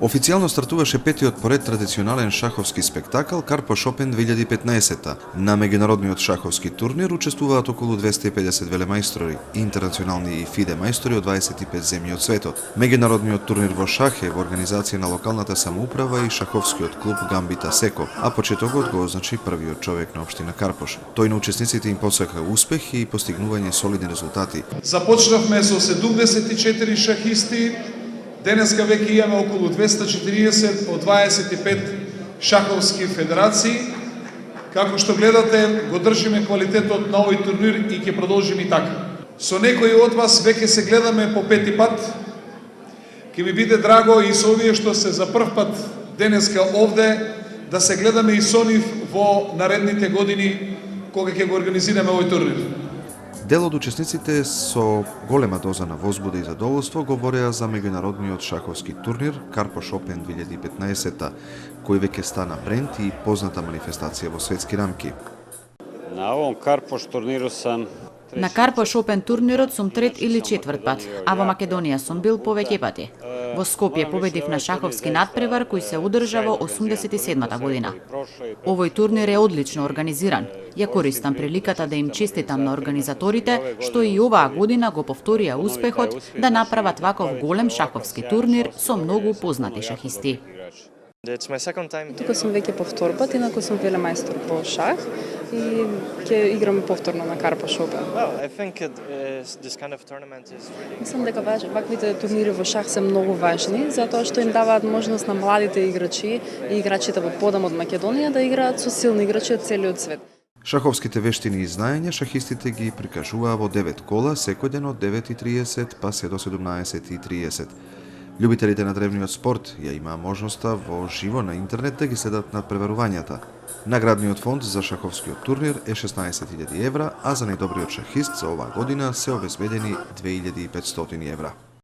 Официјално стартуваше петиот поред традиционален шаховски спектакл Карпош Опен 2015. На меѓународниот шаховски турнир учествуваат околу 250 велемајстори, интернационални и фиде мајстори од 25 земји од светот. Меѓународниот турнир во шах е во организација на локалната самоуправа и шаховскиот клуб Гамбита Секо, а почетокот го означи првиот човек на општина Карпош. Тој на учесниците им посака успех и постигнување солидни резултати. Започнавме со 74 шахисти. Денеска веќе имаме околу 240 од 25 шаховски федерации. Како што гледате, го држиме квалитетот на овој турнир и ќе продолжиме и така. Со некои од вас веќе се гледаме по пети пат. Ќе ми биде драго и со овие што се за прв пат денеска овде да се гледаме и со нив во наредните години кога ќе го организираме овој турнир. Дел од учесниците со голема доза на возбуда и задоволство говореа за меѓународниот шаховски турнир Карпош Опен 2015, кој веќе стана бренд и позната манифестација во светски рамки. На овом Карпош турниру сам На Карпош Опен турнирот сум трет или четврт пат, а во Македонија сум бил повеќе пати. Во Скопје победив на шаховски надпревар кој се одржа во 87-та година. Овој турнир е одлично организиран. Ја користам приликата да им честитам на организаторите што и оваа година го повторија успехот да направат ваков голем шаховски турнир со многу познати шахисти. Тука сум веќе по втор пат, инаку сум велемајстор по шах и ќе играме повторно на Карпош Опен. Мислам дека ваквите турнири во шах се многу важни, затоа што им даваат можност на младите играчи и играчите во подам од Македонија да играат со силни играчи од целиот свет. Шаховските вештини и знаења шахистите ги прикажуваа во 9 кола секој ден од 9:30 па се до 17:30. Љубителите на древниот спорт ја имаа можноста во живо на интернет да ги следат надпреварувањата. Наградниот фонд за шаховскиот турнир е 16.000 евра, а за најдобриот шахист за оваа година се обезбедени 2500 евра.